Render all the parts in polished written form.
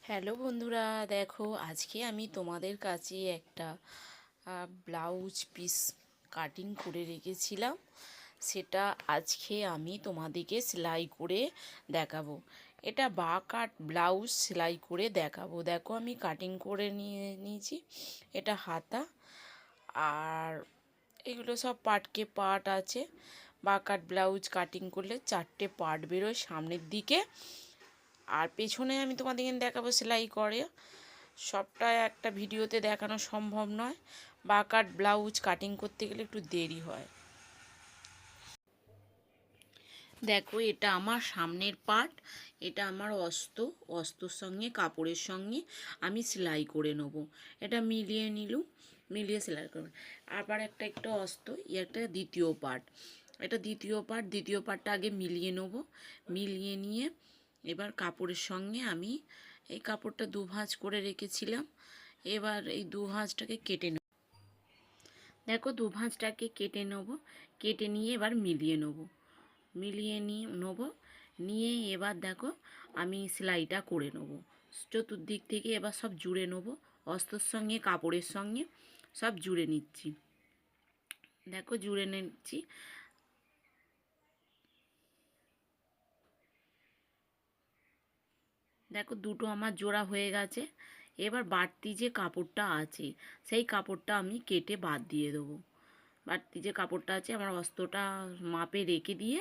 Hello বন্ধুরা, দেখো আজকে আমি তোমাদের কাছে একটা ব্লাউজ পিস কাটিং করে রেখেছিলাম। সেটা আজকে আমি তোমাদেরকে সেলাই করে দেখাবো। এটা বা কাট ব্লাউজ সেলাই করে দেখাবো। দেখো আমি কাটিং করে নিয়েছি। এটা হাতা, আর এগুলো সব পার্টকে পার্ট আছে। বা কাট ব্লাউজ কাটিং করলে 4টে পার্ট বেরোয় সামনের দিকে, আর পেছনে আমি তোমাদেরকে দেখাবো সেলাই করে। সবটা একটা ভিডিওতে দেখানো সম্ভব নয়। বা কাট ব্লাউজ কাটিং করতে গেলে একটু দেরি হয়। দেখো এটা আমার সামনের পার্ট, এটা আমার অস্তর সঙ্গে কাপড়ের সঙ্গে আমি সেলাই করে নেব। এটা মিলিয়ে নিলুম, মিলিয়ে সেলাই করব। আবার একটা একটা দ্বিতীয় পার্ট, এটা দ্বিতীয় পার্টটা আগে মিলিয়ে নেব। মিলিয়ে নিয়ে এবার কাপড়ের সঙ্গে আমি এই কাপড়টা দুভাঁজ করে রেখেছিলাম। এবার এই দুভাঁজটাকে কেটে নেব। দেখো দুভাঁজটাকে কেটে নেব। কেটে নিয়ে এবার মিলিয়ে নিয়ে নিয়ে এবার দেখো আমি সেলাইটা করে নেব। চতুর্দিক থেকে এবার সব জুড়ে নেব, অস্তর সঙ্গে কাপড়ের সঙ্গে সব জুড়ে নিচ্ছি। দেখো জুড়ে নিচ্ছি। দেখো দুটো আমার জোড়া হয়ে গেছে। এবার বাড়তি যে কাপড়টা আছে সেই কাপড়টা আমি কেটে বাদ দিয়ে দেবো। বাড়তি যে কাপড়টা আছে আমার অস্ত্রটা মাপে রেখে দিয়ে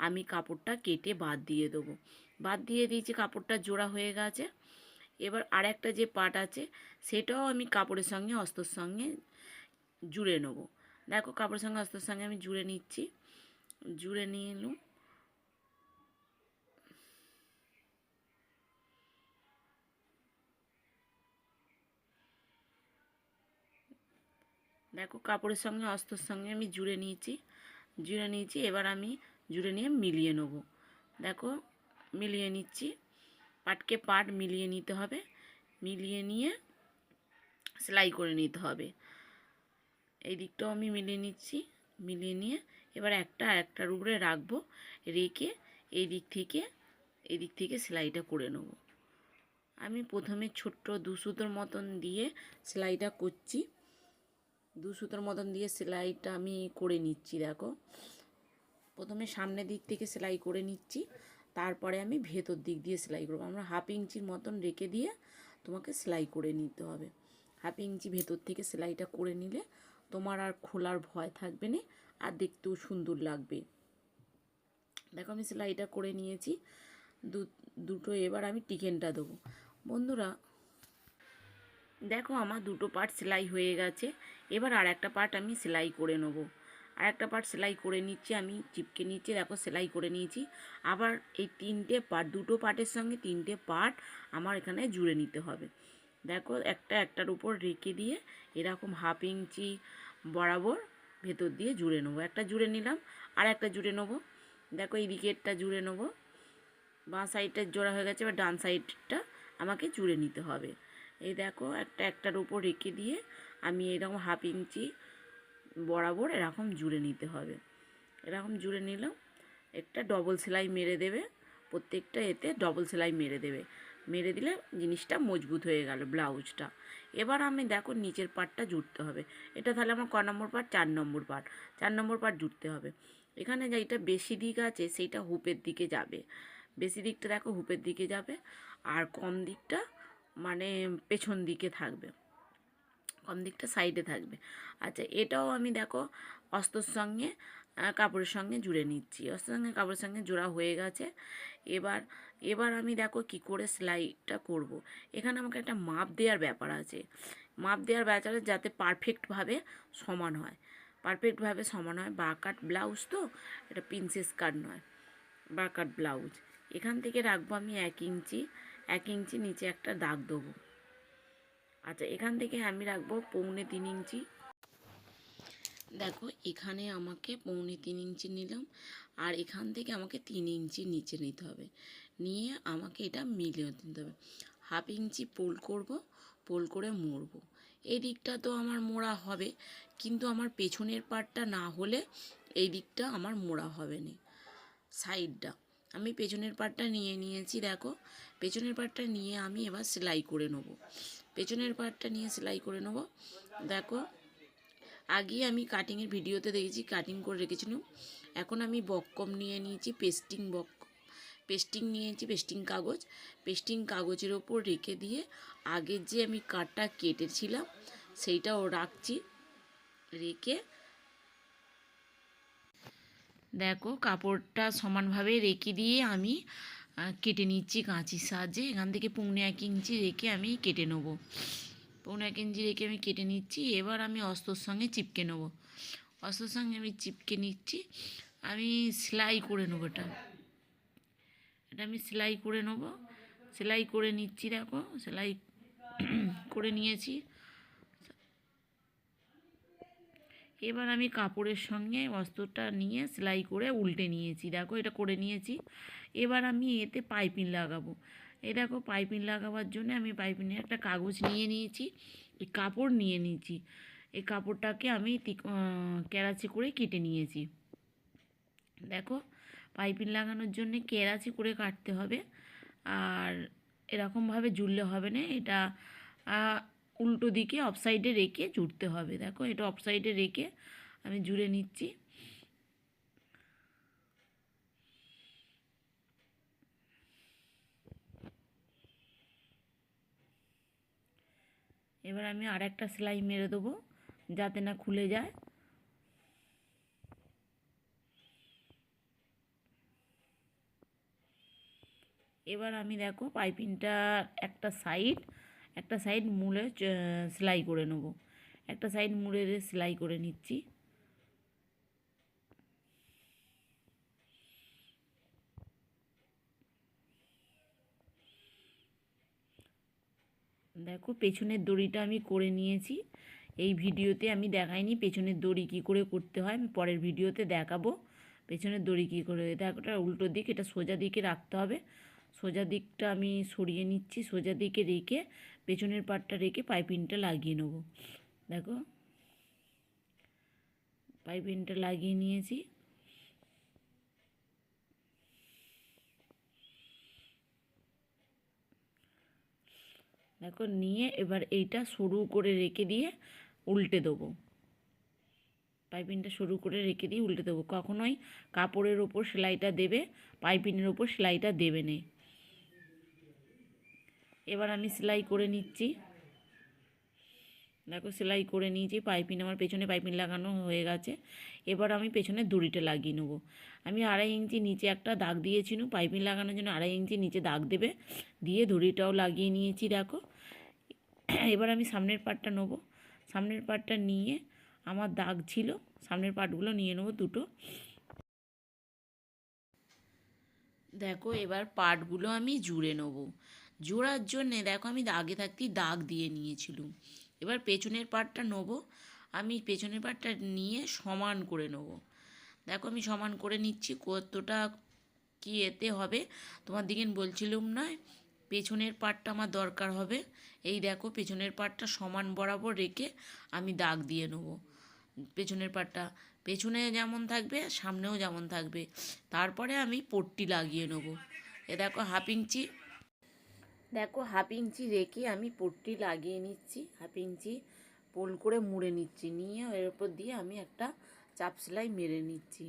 আমি কাপড়টা কেটে বাদ দিয়ে দেবো। বাদ দিয়ে দিয়েছি, কাপড়টা জোড়া হয়ে গেছে। এবার আর একটা যে পার্ট আছে সেটাও আমি কাপড়ের সঙ্গে অস্ত্রের সঙ্গে জুড়ে নেবো। দেখো কাপড়ের সঙ্গে অস্ত্রের সঙ্গে আমি জুড়ে নিচ্ছি। জুড়ে নিয়ে এলুম। দেখো কাপড়ের সঙ্গে অস্ত্রের সঙ্গে আমি জুড়ে নিয়েছি। এবার আমি জুড়ে নিয়ে মিলিয়ে নেব। দেখো মিলিয়ে নিচ্ছি, পাটকে পাট মিলিয়ে নিতে হবে। মিলিয়ে নিয়ে সেলাই করে নিতে হবে। এই দিকটাও আমি মিলিয়ে নিচ্ছি। মিলিয়ে নিয়ে এবার একটার উপরে রাখবো, রেখে এই দিক থেকে সেলাইটা করে নেব। আমি প্রথমে ছোট্ট 2 সুতোর মতন দিয়ে সেলাইটা করছি। 2 সুতোর মতন দিয়ে সেলাইটা আমি করে নিচ্ছি। দেখো প্রথমে সামনের দিক থেকে সেলাই করে নিচ্ছি, তারপরে আমি ভেতর দিক দিয়ে সেলাই করবো। আমরা 1/2 ইঞ্চির মতন রেখে দিয়ে তোমাকে সেলাই করে নিতে হবে। 1/2 ইঞ্চি ভেতর থেকে সেলাইটা করে নিলে তোমার আর খোলার ভয় থাকবে না, আর দেখতেও সুন্দর লাগবে। দেখো আমি সেলাইটা করে নিয়েছি দুটো। এবার আমি টিকেনটা দেবো। বন্ধুরা দেখো আমার দুটো পার্ট সেলাই হয়ে গেছে। এবার আর একটা পার্ট আমি সেলাই করে নেবো। আর একটা পার্ট সেলাই করে নিচ্ছি, আমি চিপকে নিচ্ছি। দেখো সেলাই করে নিয়েছি। আবার এই দুটো পার্টের সঙ্গে 3টে পার্ট আমার এখানে জুড়ে নিতে হবে। দেখো একটার উপর রেখে দিয়ে এরকম 1/2 ইঞ্চি বরাবর ভেতর দিয়ে জুড়ে নেবো। একটা জুড়ে নিলাম, আর একটা জুড়ে নেবো। দেখো এই দিকেরটা জুড়ে নেবো। বাঁ সাইডটা জোড়া হয়ে গেছে, এবার ডান সাইডটা আমাকে জুড়ে নিতে হবে। এই দেখো একটার উপর রেখে দিয়ে আমি এরকম 1/2 ইঞ্চি বরাবর এরকম জুড়ে নিতে হবে। এরকম জুড়ে নিলাম। একটা ডবল সেলাই মেরে দেবে, প্রত্যেকটা এতে ডবল সেলাই মেরে দেবে। মেরে দিলে জিনিসটা মজবুত হয়ে গেল ব্লাউজটা। এবার আমি দেখো নিচের পার্টটা জুড়তে হবে। এটা তাহলে আমার ক নম্বর পার্ট? 4 নম্বর পার্ট। 4 নম্বর পার্ট জুড়তে হবে। এখানে যেটা বেশি দিক আছে সেইটা হুপের দিকে যাবে। বেশি দিকটা দেখো হুপের দিকে যাবে, আর কম দিকটা মানে পেছন দিকে থাকবে, কম দিকটা সাইডে থাকবে। আচ্ছা এটাও আমি দেখো অস্তর সঙ্গে কাপড়ের সঙ্গে জুড়ে নিচ্ছি। অস্তর সঙ্গে কাপড়ের সঙ্গে জোড়া হয়ে গেছে। এবার এবার আমি দেখো কি করে সেলাইটা করব। এখানে আমাকে একটা মাপ দেওয়ার ব্যাপার আছে। মাপ দেওয়ার ব্যাপার যাতে পারফেক্টভাবে সমান হয়। পারফেক্টভাবে সমান হয়। বা কাট ব্লাউজ তো, এটা প্রিন্সেস কাট নয়, বা কাট ব্লাউজ। এখান থেকে রাখবো আমি 1 ইঞ্চি। 1 ইঞ্চি নিচে একটা দাগ দেবো। আচ্ছা এখান থেকে আমি রাখবো 3.25 ইঞ্চি। দেখো এখানে আমাকে 3.25 ইঞ্চি নিলাম, আর এখান থেকে আমাকে 3 ইঞ্চি নিচে নিতে হবে। নিয়ে আমাকে এটা মিলিয়ে দিতে হবে। 1/2 ইঞ্চি পোল করব, পোল করে মুড়বো। এই দিকটা তো আমার মোড়া হবে, কিন্তু আমার পেছনের পার্টটা না হলে এই দিকটা আমার মোড়া হবে না, সাইডটা। আমি পেছনের পাটটা নিয়ে নিয়েছি। দেখো পেছনের পাটটা নিয়ে আমি এবার সেলাই করে নেব। পেছনের পাটটা নিয়ে সেলাই করে নেব। দেখো আগে আমি কাটিংয়ের ভিডিওতে দেখেছি কাটিং করে রেখেছিলাম। এখন আমি বক্কম নিয়ে নিয়েছি, পেস্টিং নিয়েছি, পেস্টিং কাগজের ওপর রেখে দিয়ে আগের যে আমি কাটটা কেটেছিলাম সেইটাও রাখছি। রেখে দেখো কাপড়টা সমানভাবে রেখে দিয়ে আমি কেটে নিচ্ছি কাঁচির সাহায্যে। এখান থেকে 1.5 ইঞ্চি রেখে আমি কেটে নেবো। 1.5 ইঞ্চি রেখে আমি কেটে নিচ্ছি। এবার আমি অস্ত্রর সঙ্গে চিপকে নেব। অস্ত্রর সঙ্গে আমি চিপকে নিচ্ছি। আমি সেলাই করে নেবো। এটা আমি সেলাই করে নেব। সেলাই করে নিচ্ছি। দেখো সেলাই করে নিয়েছি। এবার আমি কাপড়ের সঙ্গে অস্ত্রটা নিয়ে সেলাই করে উল্টে নিয়েছি। দেখো এটা করে নিয়েছি। এবার আমি এতে পাইপিং লাগাবো। এই দেখো পাইপিং লাগাবার জন্য আমি পাইপিংয়ের একটা কাগজ নিয়ে নিয়েছি, এই কাপড় নিয়ে নিয়েছি। এই কাপড়টাকে আমি কেরাচি করে কেটে নিয়েছি। দেখো পাইপিং লাগানোর জন্য কেরাচি করে কাটতে হবে, আর এরকমভাবে জুড়লে হবে না। এটা উল্টো দিকে অফ সাইডে রেখে জুড়তে হবে। দেখো এটা অফ সাইডে রেখে আমি জুড়ে নিচ্ছি। এবার আমি আর একটা সেলাই মেরে দেবো যাতে না খুলে যায়। এবার আমি দেখো পাইপিংটা একটা সাইড মুড়ে সেলাই করে নেব। একটা সাইড মুড়ে সেলাই করে নিচ্ছি। দেখো পেছনের দড়িটা আমি করে নিয়েছি। এই ভিডিওতে আমি দেখাইনি পেছনের দড়ি কী করে করতে হয়, আমি পরের ভিডিওতে দেখাবো পেছনের দড়ি কী করে। দেখো এটা উল্টো দিক, এটা সোজা দিকে রাখতে হবে। সোজা দিকটা আমি সরিয়ে নিচ্ছি। সোজা দিকে রেখে পেছনের পাটটা রেখে পাইপিংটা লাগিয়ে নেব। দেখো পাইপিংটা লাগিয়ে নিয়েছি। দেখো নিয়ে এবার এইটা সরু করে রেখে দিয়ে উল্টে দেবো। পাইপিংটা সরু করে রেখে দিয়ে উল্টে দেবো। কখনোই কাপড়ের ওপর সেলাইটা দেবে, পাইপিংয়ের ওপর সেলাইটা দেবে না। এবার আমি সেলাই করে নিচ্ছি। দেখো সেলাই করে নিয়েছি। পাইপিং আমার পেছনে পাইপিং লাগানো হয়ে গেছে। এবার আমি পেছনে দড়িটা লাগিয়ে নেবো। আমি 2.5 ইঞ্চি নিচে একটা দাগ দিয়েছিলাম, পাইপিং লাগানোর জন্য 2.5 ইঞ্চি নিচে দাগ দেবে, দিয়ে দড়িটাও লাগিয়ে নিয়েছি। দেখো এবার আমি সামনের পাটটা নেব। সামনের পাটটা নিয়ে আমার দাগ ছিল, সামনের পাটগুলো নিয়ে নেবো দুটো। দেখো এবার পাটগুলো আমি জুড়ে নেব। জোড়ার জন্যে দেখো আমি আগে থাকতেই দাগ দিয়ে নিয়েছিলাম। এবার পেছনের পাটটা নেব। আমি পেছনের পাটটা নিয়ে সমান করে নেব। দেখো আমি সমান করে নিচ্ছি। কতটা কি এতে হবে তোমার দিকে বলছিলাম না, পেছনের পাটটা আমার দরকার হবে। এই দেখো পেছনের পাটটা সমান বরাবর রেখে আমি দাগ দিয়ে নেব। পেছনের পাটটা পেছনে যেমন থাকবে সামনেও যেমন থাকবে। তারপরে আমি পট্টি লাগিয়ে নেব। দেখো 1/2 ইঞ্চি, দেখো 1/2 ইঞ্চি রেখে আমি পট্টি লাগিয়ে নিচ্ছি। 1/2 ইঞ্চি পোল করে মুড়ে নিচ্ছি। নিয়ে এর উপর দিয়ে আমি একটা চাপ সেলাই মেরে নিচ্ছি।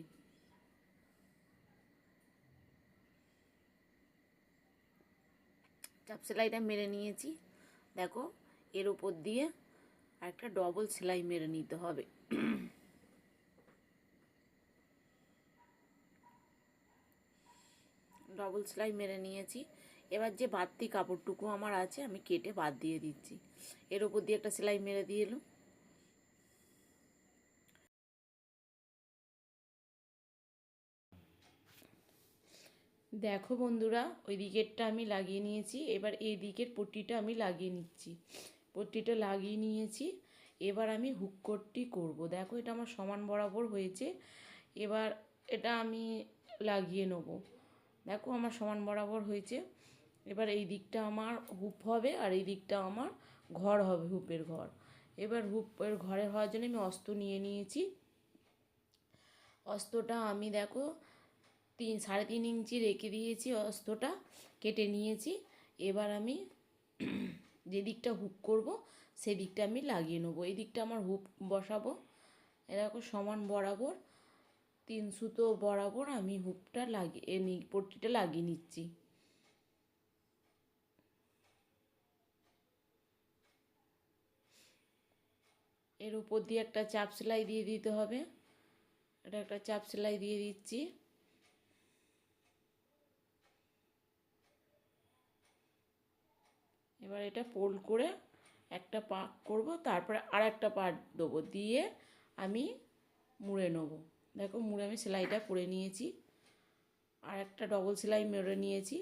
চাপ সেলাইটা মেরে নিয়েছি। দেখো এর উপর দিয়ে একটা ডবল সেলাই মেরে নিতে হবে। ডবল সেলাই মেরে নিয়েছি। এবার যে বাড়তি কাপড়টুকু আমার আছে আমি কেটে বাদ দিয়ে দিচ্ছি। এর উপর দিয়ে একটা সেলাই মেরে দিয়ে এলাম। দেখো বন্ধুরা ওই দিকেরটা আমি লাগিয়ে নিয়েছি। এবার এই দিকের পট্টিটা আমি লাগিয়ে নিচ্ছি। পট্টিটা লাগিয়ে নিয়েছি। এবার আমি হুককোটটি করব। দেখো এটা আমার সমান বরাবর হয়েছে। এবার এটা আমি লাগিয়ে নেব। দেখো আমার সমান বরাবর হয়েছে। এবার এই দিকটা আমার হুপ হবে আর এই দিকটা আমার ঘর হবে, হুপের ঘর। এবার হুপের ঘরে হওয়ার জন্য আমি অস্ত্র নিয়ে নিয়েছি। অস্ত্রটা আমি দেখো 3.5 ইঞ্চি রেখে দিয়েছি, অস্ত্রটা কেটে নিয়েছি। এবার আমি যে দিকটা হুক করব সেই দিকটা আমি লাগিয়ে নেবো। এই দিকটা আমার হুক বসাবো, এরকম সমান বরাবর 3 সুতো বরাবর আমি হুকটা লাগিয়ে পট্টিটা লাগিয়ে নিচ্ছি। এর উপর দিয়ে একটা চাপ সেলাই দিয়ে দিতে হবে। এটা একটা চাপ সেলাই দিয়ে দিচ্ছি। এবার এটা ফোল্ড করে একটা পাক করব, তারপরে আর একটা পার্ট দেবো, দিয়ে আমি মুড়ে নেব। দেখো মুড়ে আমি সেলাইটা করে নিয়েছি, আর একটা ডবল সেলাই মেরে নিয়েছি।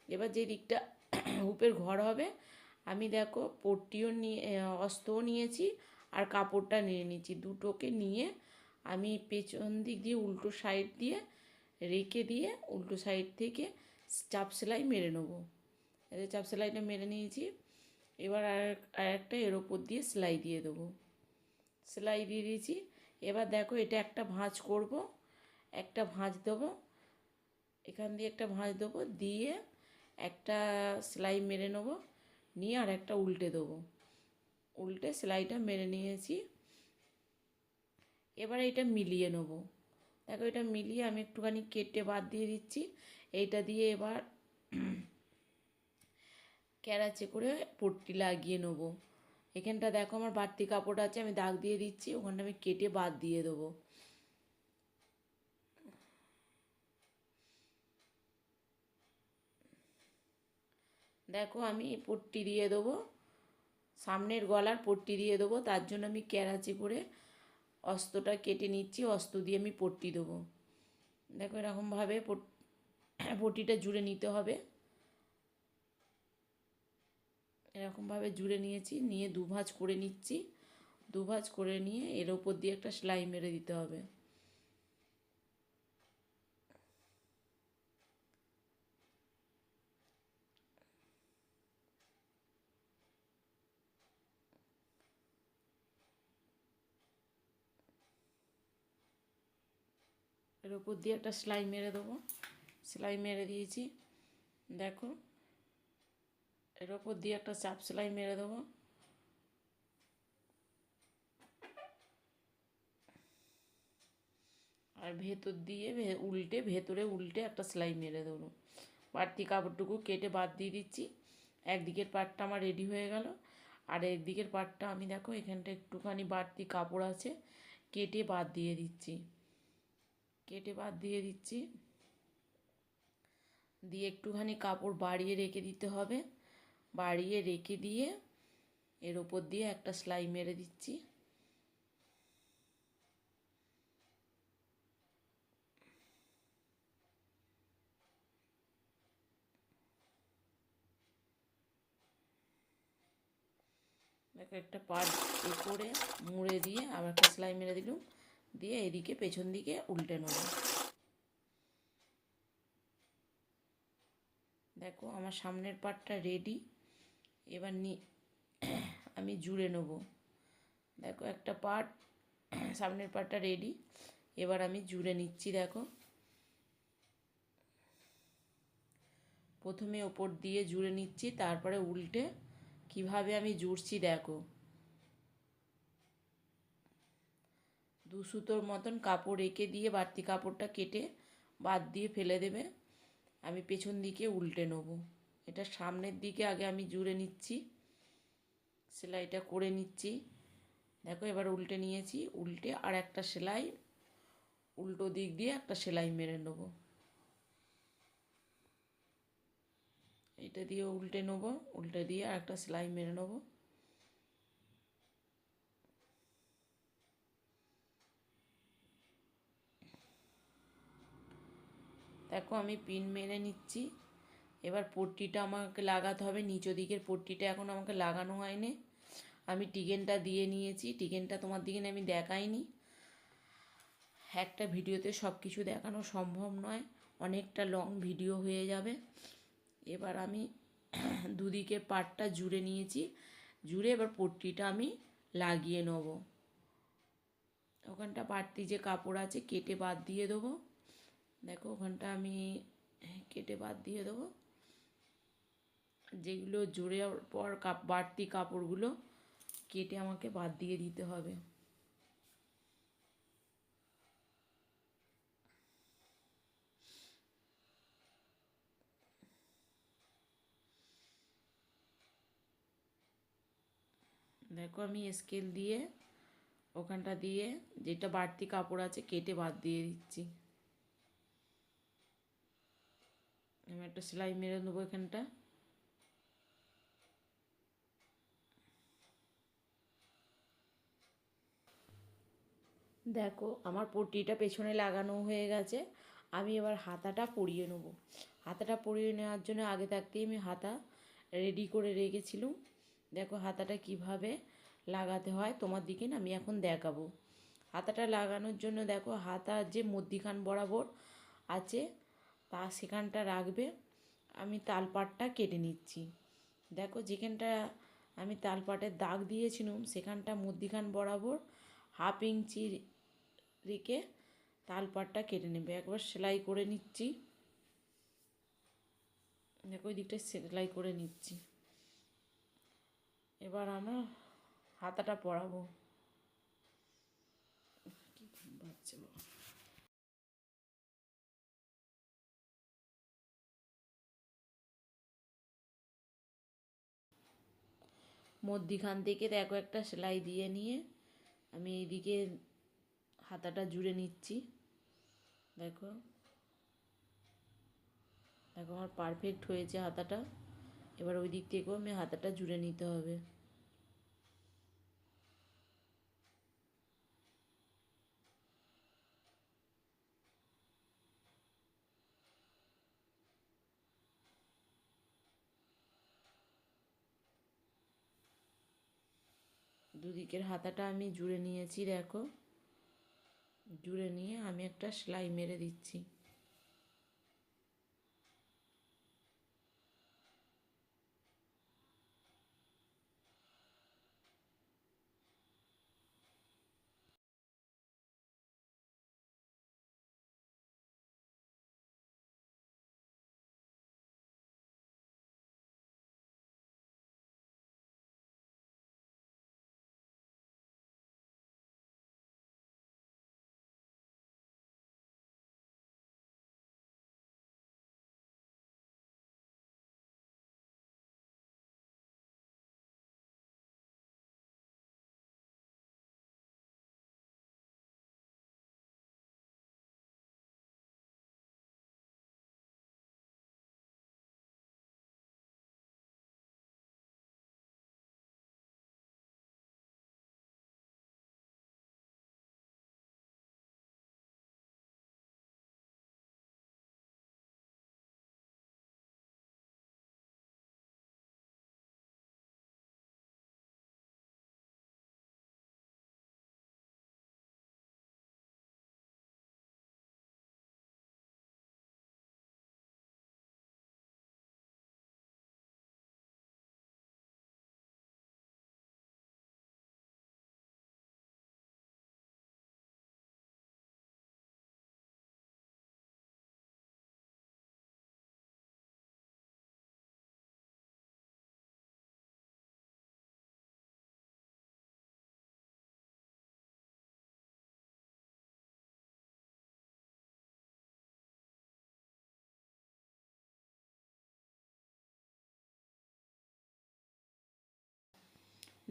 এবার যে দিকটা হুপের ঘর হবে আমি দেখো পট্টিও নিয়ে অস্ত্রও নিয়েছি আর কাপড়টা নিয়ে নিয়েছি। দুটোকে নিয়ে আমি পেছন দিক দিয়ে উল্টো সাইড দিয়ে রেখে দিয়ে উল্টো সাইড থেকে চাপ সেলাই মেরে নেবো। এই চাপ সেলাইটা মেরে নিয়েছি। এবার আর একটা এর ওপর দিয়ে সেলাই দিয়ে দেবো। সেলাই দিয়ে দিয়েছি। এবার দেখো এটা একটা ভাঁজ করব, একটা ভাঁজ দেবো, এখান দিয়ে একটা ভাঁজ দেবো, দিয়ে একটা সেলাই মেরে নেবো, নিয়ে আর একটা উল্টে দেবো। উল্টে সেলাইটা মেরে নিয়েছি। এবারে এটা মিলিয়ে নেবো। দেখো এটা মিলিয়ে আমি একটুখানি কেটে বাদ দিয়ে দিচ্ছি। এইটা দিয়ে এবার ক্যারাচে করে পট্টি লাগিয়ে নেবো। এখানটা দেখো আমার বাড়তি কাপড় আছে, আমি দাগ দিয়ে দিচ্ছি, ওখানটা আমি কেটে বাদ দিয়ে দেবো। দেখো আমি পট্টি দিয়ে দেবো, সামনের গলার পট্টি দিয়ে দেবো, তার জন্য আমি ক্যারাচে করে অস্ত্রটা কেটে নিচ্ছি, অস্ত্র দিয়ে আমি পট্টি দেবো। দেখো এরকমভাবে পট্টিটা জুড়ে নিতে হবে। এরকমভাবে জুড়ে নিয়েছি, নিয়ে দুভাঁজ করে নিচ্ছি। দুভাঁজ করে নিয়ে এর ওপর দিয়ে একটা সেলাই মেরে দিতে হবে। এর ওপর দিয়ে একটা সেলাই মেরে দেবো। সেলাই মেরে দিয়েছি। দেখো এর ওপর দিয়ে একটা চাপ সেলাই মেরে দেবো। আর ভেতর দিয়ে ভেতরে উল্টে একটা সেলাই মেরে দেবো। বাড়তি কাপড়টুকু কেটে বাদ দিয়ে দিচ্ছি। একদিকের পাটটা আমার রেডি হয়ে গেল। আর একদিকের পাটটা আমি দেখো এখানটা একটুখানি বাড়তি কাপড় আছে, কেটে বাদ দিয়ে দিচ্ছি। কেটে বাদ দিয়ে দিচ্ছি, দিয়ে একটুখানি কাপড় বাড়িয়ে রেখে দিতে হবে। বাড়িয়ে রেখে দিয়ে এর ওপর দিয়ে একটা সেলাই মেরে দিচ্ছি। দেখো একটা পাট করে মুড়ে দিয়ে আবার একটা সেলাই মেরে দিলাম, দিয়ে এদিকে পেছন দিকে উল্টে নেব। দেখো আমার সামনের পাটটা রেডি। এবার আমি জুড়ে নেব। দেখো একটা পাট, সামনের পাটটা রেডি। এবার আমি জুড়ে নিচ্ছি। দেখো প্রথমে ওপর দিয়ে জুড়ে নিচ্ছি, তারপরে উল্টে কিভাবে আমি জুড়ছি দেখো। 2 সুতোর মতন কাপড় রেখে দিয়ে বাড়তি কাপড়টা কেটে বাদ দিয়ে ফেলে দেবে। আমি পেছন দিকে উল্টে নেব। এটা সামনের দিকে আগে আমি জুড়ে নিচ্ছি, সেলাইটা করে নিচ্ছি। দেখো এবার উল্টে নিয়েছি, উল্টে আর একটা সেলাই উল্টো দিক দিয়ে একটা সেলাই মেরে নেব। এটা দিয়ে উল্টে নেব, উল্টে দিয়ে আর একটা সেলাই মেরে নেব। দেখো আমি পিন মেরে নিচ্ছি। এবার পট্টিটা আমাকে লাগাতে হবে, নিচু দিকের পট্টিটা এখন আমাকে লাগানো হয়নি। আমি টিকেনটা দিয়ে নিয়েছি, টিকেনটা তোমার দিকে আমি দেখাইনি। একটা ভিডিওতে সব কিছু দেখানো সম্ভব নয়, অনেকটা লং ভিডিও হয়ে যাবে। এবার আমি দুদিকের পাটটা জুড়ে নিয়েছি, জুড়ে এবার পট্টিটা আমি লাগিয়ে নেব। ওখানটা বাড়তি যে কাপড় আছে কেটে বাদ দিয়ে দেবো। দেখো ওখানটা আমি কেটে বাদ দিয়ে দেবো। যেগুলো জুড়ে পর বাড়তি কাপড়গুলো কেটে আমাকে বাদ দিয়ে দিতে হবে। দেখো আমি স্কেল দিয়ে ওখানটা দিয়ে যেটা বাড়তি কাপড় আছে কেটে বাদ দিয়ে দিচ্ছি। আমি একটা সেলাই মেরে নেবো এখানটা। দেখো আমার পট্টিটা পেছনে লাগানো হয়ে গেছে। আমি এবার হাতাটা পরিয়ে নেবো। হাতাটা পরিয়ে নেওয়ার জন্য আগে থাকতেই আমি হাতা রেডি করে রেখেছিলাম। দেখো হাতাটা কিভাবে লাগাতে হয় তোমার দিকে আমি এখন দেখাবো। হাতাটা লাগানোর জন্য দেখো হাতার যে মধ্যিখান বরাবর আছে তা সেখানটা রাখবে। আমি তালপাটটা কেটে নিচ্ছি। দেখো যেখানটা আমি তালপাটের দাগ দিয়েছিলাম সেখানটা মধ্যিখান বরাবর 1/2 ইঞ্চি রেখে তালপাটটা কেটে নেবে। একবার সেলাই করে নিচ্ছি। দেখো ওই দিকটা সেলাই করে নিচ্ছি। এবার আমরা হাতাটা পরাবো। বাচ্চা বাবা, মধ্যিখান থেকে দেখো একটা সেলাই দিয়ে নিয়ে আমি এইদিকে হাতাটা জুড়ে নিচ্ছি। দেখো দেখো আমার পারফেক্ট হয়েছে হাতাটা। এবার ওই দিক থেকেও আমি হাতাটা জুড়ে নিতে হবে। দুদিকের হাতাটা আমি জুড়ে নিয়েছি। দেখো জুড়ে নিয়ে আমি একটা সেলাই মেরে দিচ্ছি।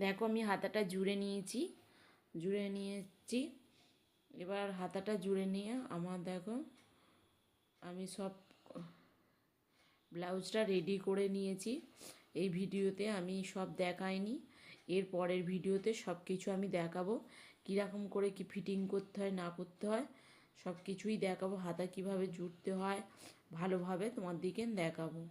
দেখো আমি হাতাটা জুড়ে নিয়েছি। এবার হাতাটা জুড়ে নিয়ে আমার দেখো আমি সব ব্লাউজটা রেডি করে নিয়েছি। এই ভিডিওতে আমি সব দেখাইনি, এর পরের ভিডিওতে সব কিছু আমি দেখাবো। কীরকম করে কি ফিটিং করতে হয় না করতে হয় সব কিছুই দেখাবো। হাতা কিভাবে জুড়তে হয় ভালোভাবে তোমার দিকে দেখাবো।